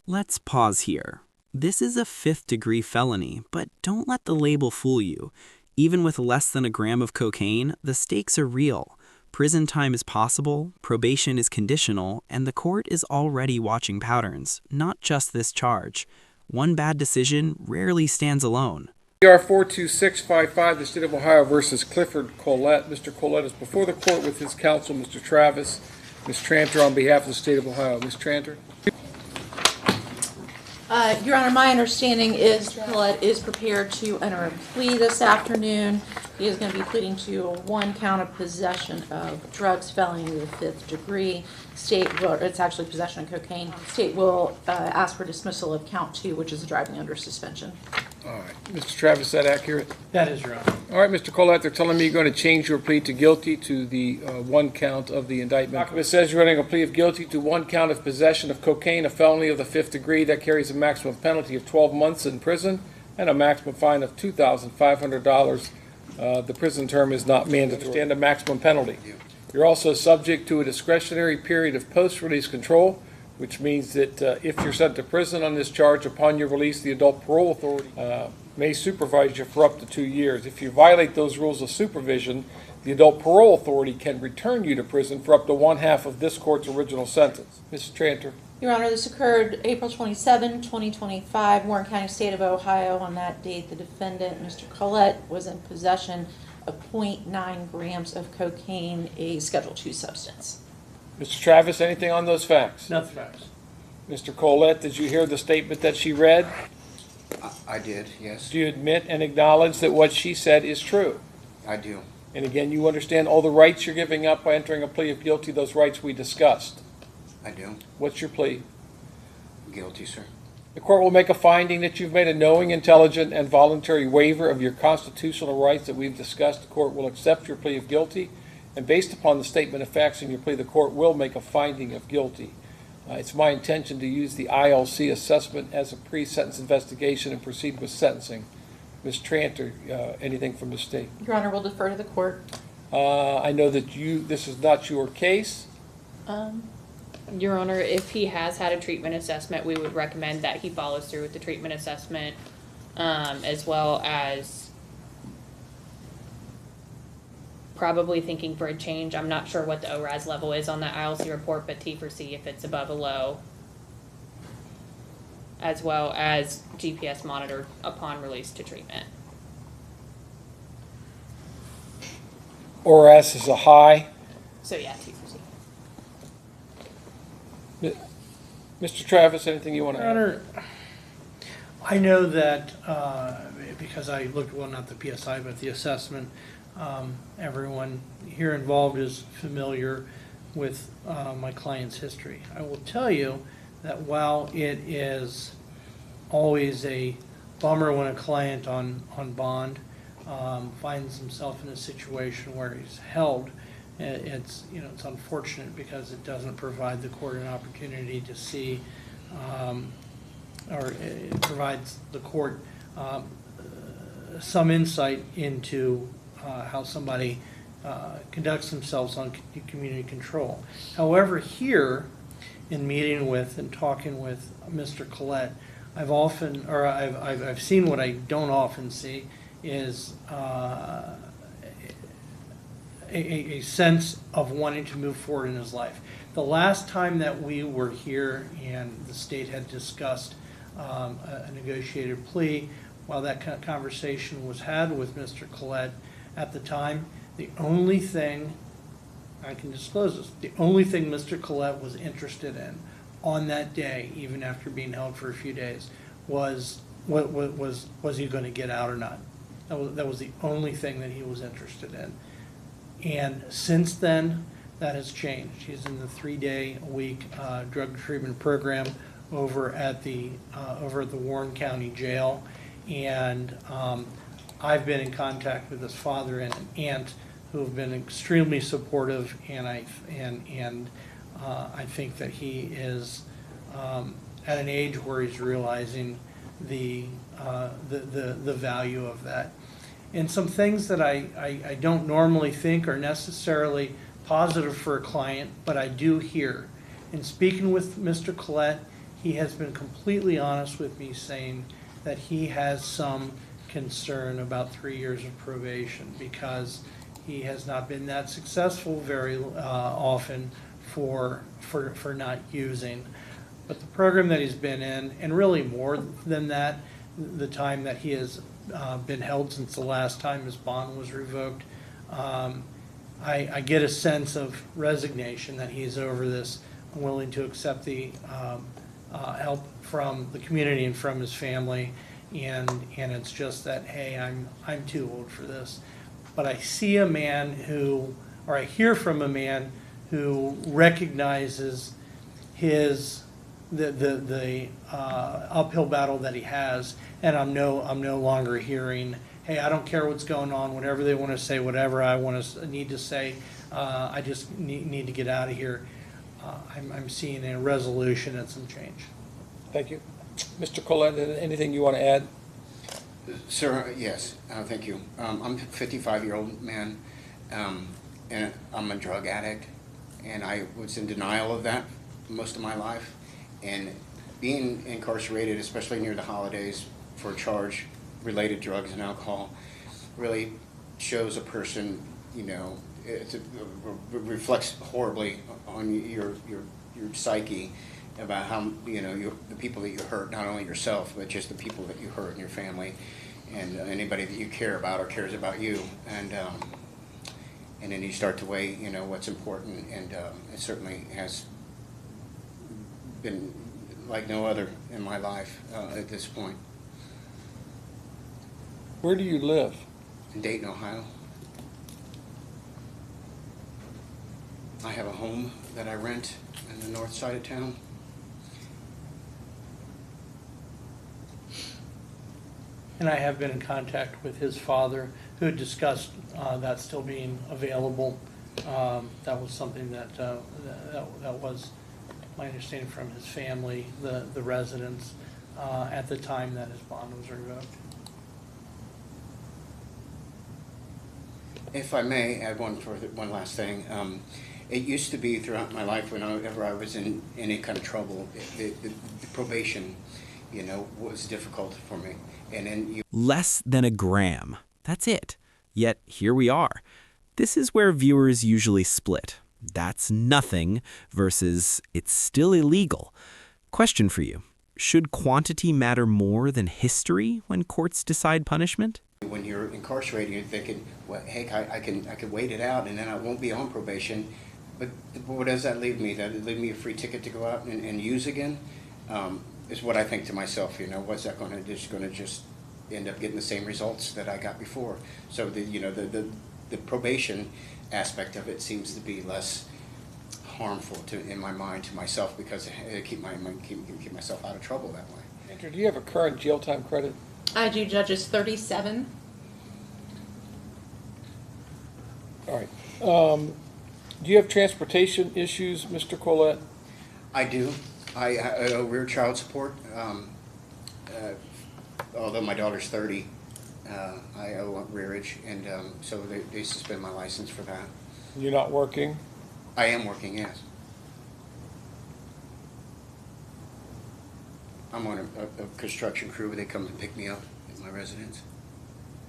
Let's pause here. This is a fifth-degree felony, but don't let the label fool you. Even with less than a gram of cocaine, the stakes are real. Prison time is possible, probation is conditional, and the court is already watching patterns, not just this charge. One bad decision rarely stands alone. PR 42655, the State of Ohio versus Clifford Collette. Mr. Collette is before the court with his counsel, Mr. Travis. Ms. Tranter, on behalf of the State of Ohio. Ms. Tranter. Your Honor, my understanding is Collette is prepared to enter a plea this afternoon. He is going to be pleading to one count of possession of drugs, felony to the 5th degree. State will, it's actually possession of cocaine. State will ask for dismissal of count 2, which is driving under suspension. All right. Mr. Travis, is that accurate? That is, Your Honor. All right, Mr. Collette, they're telling me you're going to change your plea to guilty to the one count of the indictment. Document says you're running a plea of guilty to one count of possession of cocaine, a felony of the 5th degree. That carries a maximum penalty of 12 months in prison and a maximum fine of $2,500. The prison term is not mandatory. And a maximum penalty. You're also subject to a discretionary period of post-release control, which means that if you're sent to prison on this charge, upon your release, the adult parole authority may supervise you for up to 2 years. If you violate those rules of supervision, the adult parole authority can return you to prison for up to 1/2 of this court's original sentence. Mrs. Tranter. Your Honor, this occurred April 27, 2025, Warren County, State of Ohio. On that date, the defendant, Mr. Collette, was in possession of 0.9 grams of cocaine, a Schedule II substance. Mr. Travis, anything on those facts? Nothing facts. Mr. Collette, did you hear the statement that she read? I did, yes. Do you admit and acknowledge that what she said is true? I do. And again, you understand all the rights you're giving up by entering a plea of guilty, those rights we discussed? I do. What's your plea? Guilty, sir. The court will make a finding that you've made a knowing, intelligent, and voluntary waiver of your constitutional rights that we've discussed. The court will accept your plea of guilty, and based upon the statement of facts in your plea, the court will make a finding of guilty. It's my intention to use the ILC assessment as a pre-sentence investigation and proceed with sentencing. Ms. Tranter, anything from the state? Your Honor, we'll defer to the court. I know that this is not your case. Your Honor, if he has had a treatment assessment, we would recommend that he follows through with the treatment assessment, as well as probably thinking for a change. I'm not sure what the ORAS level is on that ILC report, but T for C if it's above a low, as well as GPS monitored upon release to treatment. ORAS is a high. So yeah, T for C. Mr. Travis, anything you want to Your add? Honor, I know that because I looked, well, not the PSI, but the assessment, everyone here involved is familiar with my client's history. I will tell you that while it is always a bummer when a client on bond finds himself in a situation where he's held, it's unfortunate because it doesn't provide the court an opportunity to see, or it provides the court some insight into how somebody conducts themselves on community control. However, here in meeting with and talking with Mr. Collette, I've seen what I don't often see is a sense of wanting to move forward in his life. The last time that we were here and the state had discussed a negotiated plea, while that conversation was had with Mr. Collette at the time, the only thing, I can disclose this, the only thing Mr. Collette was interested in on that day, even after being held for a few days, was he going to get out or not? That was the only thing that he was interested in. And since then, that has changed. He's in the 3-day-a-week drug treatment program over at the Warren County Jail, and I've been in contact with his father and an aunt who have been extremely supportive, and I think that he is at an age where he's realizing the value of that. And some things that I don't normally think are necessarily positive for a client, but I do hear. In speaking with Mr. Collette, he has been completely honest with me, saying that he has some concern about 3 years of probation because he has not been that successful very often for not using. But the program that he's been in, and really more than that, the time that he has been held since the last time his bond was revoked, I get a sense of resignation that he's over this, willing to accept the help from the community and from his family, and it's just that, hey, I'm too old for this. But I see a man who, or I hear from a man who recognizes the uphill battle that he has, and I'm no longer hearing, hey, I don't care what's going on, whatever they want to say, whatever I need to say, I just need to get out of here. I'm seeing a resolution and some change. Thank you. Mr. Collette, anything you want to add? Sir, yes, thank you. I'm a 55-year-old man, and I'm a drug addict, and I was in denial of that most of my life. And being incarcerated, especially near the holidays, for a charge related drugs and alcohol, really shows a person, you know, it reflects horribly on your psyche about how, you know, the people that you hurt, not only yourself, but just the people that you hurt in your family and anybody that you care about or cares about you. And then you start to weigh, you know, what's important, and it certainly has been like no other in my life at this point. Where do you live? In Dayton, Ohio. I have a home that I rent in the north side of town. And I have been in contact with his father, who had discussed that still being available. That was something that was my understanding from his family, the residents, at the time that his bond was revoked. If I may add one last thing. It used to be throughout my life, whenever I was in any kind of trouble, the probation, you know, was difficult for me. And then Less than a gram. That's it. Yet here we are. This is where viewers usually split. That's nothing versus it's still illegal. Question for you. Should quantity matter more than history when courts decide punishment? when you're incarcerated, you're thinking, well, heck, I can wait it out and then I won't be on probation. But what does that leave me? Does it leave me a free ticket to go out and use again? Is what I think to myself. You know, what's that going to just end up getting the same results that I got before? So the probation aspect of it seems to be less harmful in my mind to myself, because I keep myself out of trouble that way. Andrew, do you have a current jail time credit? I do, Judges 37. All right. Do you have transportation issues, Mr. Collette? I do. I owe rear child support. Although my daughter's 30, I owe rearage, and so they suspend my license for that. You're not working? I am working, yes. I'm on a construction crew where they come and pick me up at my residence.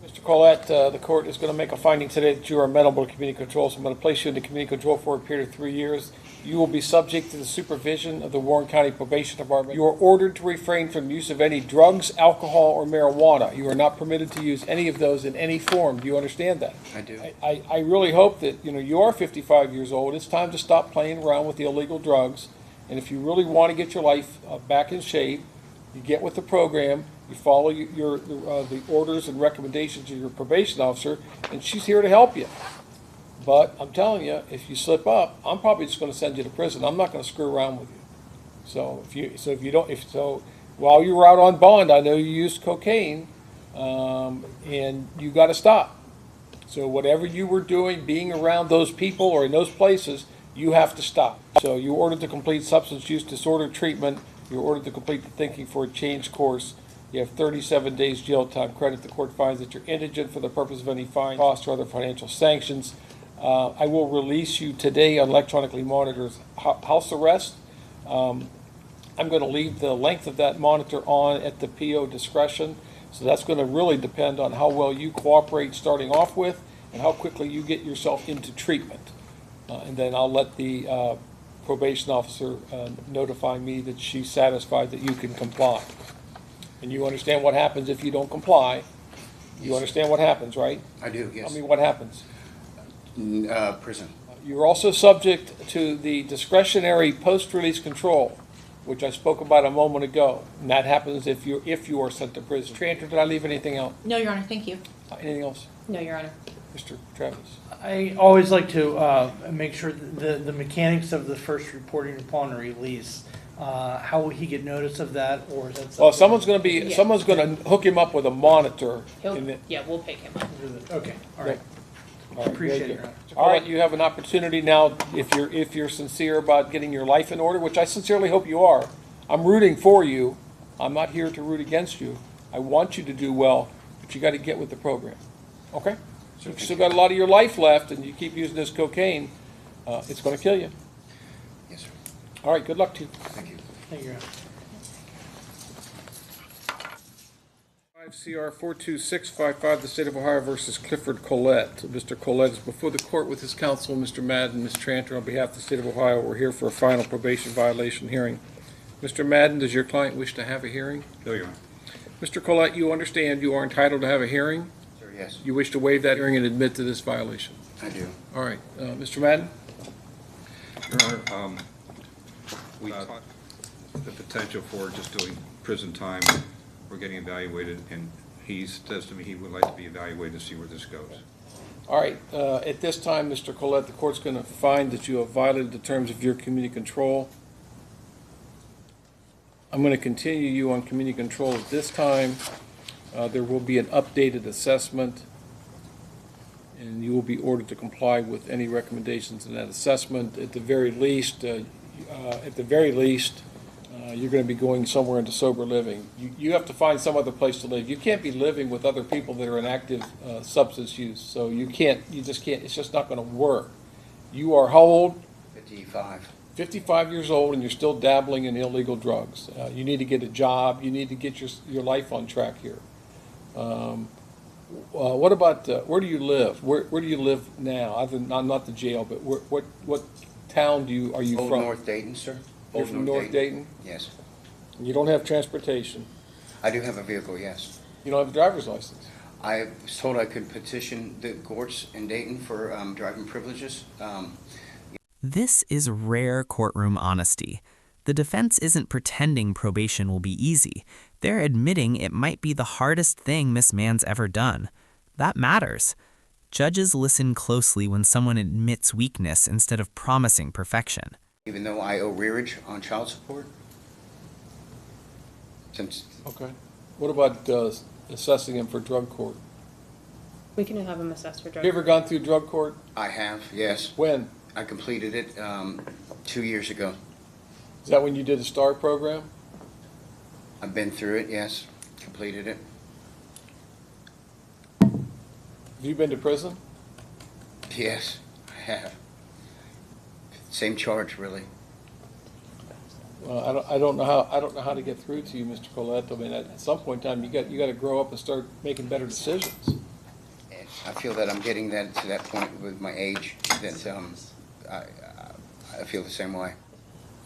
Mr. Collette, the court is going to make a finding today that you are amenable to community control, so I'm going to place you into community control for a period of 3 years. You will be subject to the supervision of the Warren County Probation Department. You are ordered to refrain from use of any drugs, alcohol, or marijuana. You are not permitted to use any of those in any form. Do you understand that? I do. I really hope that, you are 55 years old. It's time to stop playing around with the illegal drugs. And if you really want to get your life back in shape, you get with the program, you follow the orders and recommendations of your probation officer, and she's here to help you. But I'm telling you, if you slip up, I'm probably just going to send you to prison. I'm not going to screw around with you. So while you were out on bond, I know you used cocaine, and you got to stop. So whatever you were doing, being around those people or in those places, you have to stop. So you're ordered to complete substance use disorder treatment. You're ordered to complete the thinking for a change course. You have 37 days jail time credit. The court finds that you're indigent for the purpose of any fine, costs, or other financial sanctions. I will release you today on electronically monitored house arrest. I'm I'm going to leave the length of that monitor on at the PO discretion. So that's going to really depend on how well you cooperate starting off with and how quickly you get yourself into treatment. And then I'll let the probation officer notify me that she's satisfied that you can comply. And you understand what happens if you don't comply. You understand what happens, right? I do, yes. Tell me what happens. Prison. You're also subject to the discretionary post-release control, which I spoke about a moment ago. And that happens if you are sent to prison. Tranter, did I leave anything out? No, Your Honor, thank you. Anything else? No, Your Honor. Mr. Travis? I always like to make sure that the mechanics of the first reporting upon release, how will he get notice of that, or is that something? Well, someone's going to Yeah. someone's going to hook him up with a monitor. Yeah, we'll pick him up. Okay, all right. All right, Appreciate very it, good. Your Honor. All right, you have an opportunity now, if you're sincere about getting your life in order, which I sincerely hope you are. I'm rooting for you. I'm not here to root against you. I want you to do well, but you got to get with the program. Okay? So you've still got a lot of your life left, and you keep using this cocaine, it's going to kill you. Yes, sir. All right, good luck to you. Thank you. Thank you, Your Honor. 5 CR 42655, the State of Ohio versus Clifford Collette. Mr. Collette is before the court with his counsel, Mr. Madden, Ms. Tranter. On behalf of the State of Ohio, we're here for a final probation violation hearing. Mr. Madden, does your client wish to have a hearing? No, Your Honor. Mr. Collette, you understand you are entitled to have a hearing? Sir, yes, You wish to waive that hearing and admit to this violation? I do. All right, Mr. Madden? Your Honor, we talked the potential for just doing prison time. We're getting evaluated, and he says to me he would like to be evaluated to see where this goes. All right, at this time, Mr. Collette, the court's going to find that you have violated the terms of your community control. I'm going to continue you on community control at this time. There will be an updated assessment, and you will be ordered to comply with any recommendations in that assessment. At the very least, you're going to be going somewhere into sober living. You have to find some other place to live. You can't be living with other people that are in active substance use. So you just can't, it's just not going to work. You are how old? 55. 55 years old, and you're still dabbling in illegal drugs. You need to get a job. You need to get your life on track here. What about, where do you live? Where do you live now? Other than, not the jail, but what town are you Old from? North Dayton, sir. You're Old from North Dayton? Yes. You don't have transportation. I do have a vehicle, yes. You don't have a driver's license. I was told I could petition the courts in Dayton for driving privileges. This is rare courtroom honesty. The defense isn't pretending probation will be easy. They're admitting it might be the hardest thing Miss Mann's ever done. That matters. Judges listen closely when someone admits weakness instead of promising perfection. Even though I owe rearage on child support. Since Okay. What about assessing him for drug court? We can have him assessed for Have drug. you ever gone through drug court? I have, yes. When? I completed it 2 years ago. Is that when you did a STAR program? I've been through it, yes. Completed it. Have you been to prison? Yes, I have. Same charge, really. I don't know how to get through to you, Mr. Collette. I mean, at some point in time, you got to grow up and start making better decisions. And I feel that I'm getting that to that point with my age that I feel the same way.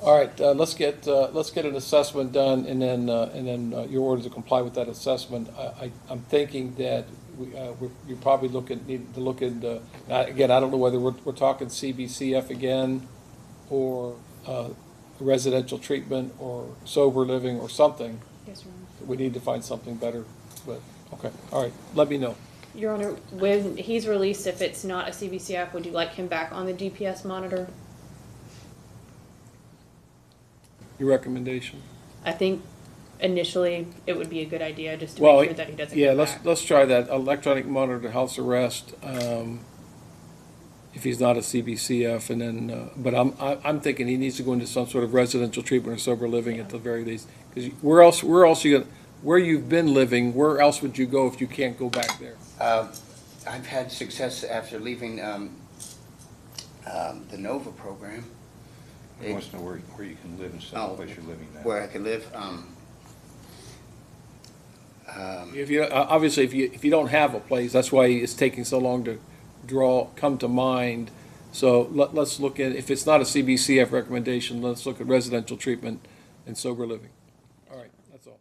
All right, let's get an assessment done, and then you're ordered to comply with that assessment. I'm thinking that you probably need to look into, again, I don't know whether we're talking CBCF again, or residential treatment, or sober living, or something. Yes, Your Honor. We need to find something better, but, okay, all right, let me know. Your Honor, when he's released, if it's not a CBCF, would you like him back on the DPS monitor? Your recommendation? I think initially it would be a good idea just to Well, make sure that he doesn't yeah, go back. let's try that, electronic monitor to house arrest, if he's not a CBCF, and then, but I'm thinking he needs to go into some sort of residential treatment or sober living at the very least. Because where else where you've been living, where else would you go if you can't go back there? I've had success after leaving the NOVA program. He wants to know where you can live instead of the place you're living now. Where I can live, If you, obviously, if you don't have a place, that's why it's taking so long to come to mind. So let's look at, if it's not a CBCF recommendation, let's look at residential treatment and sober living. All right, that's all.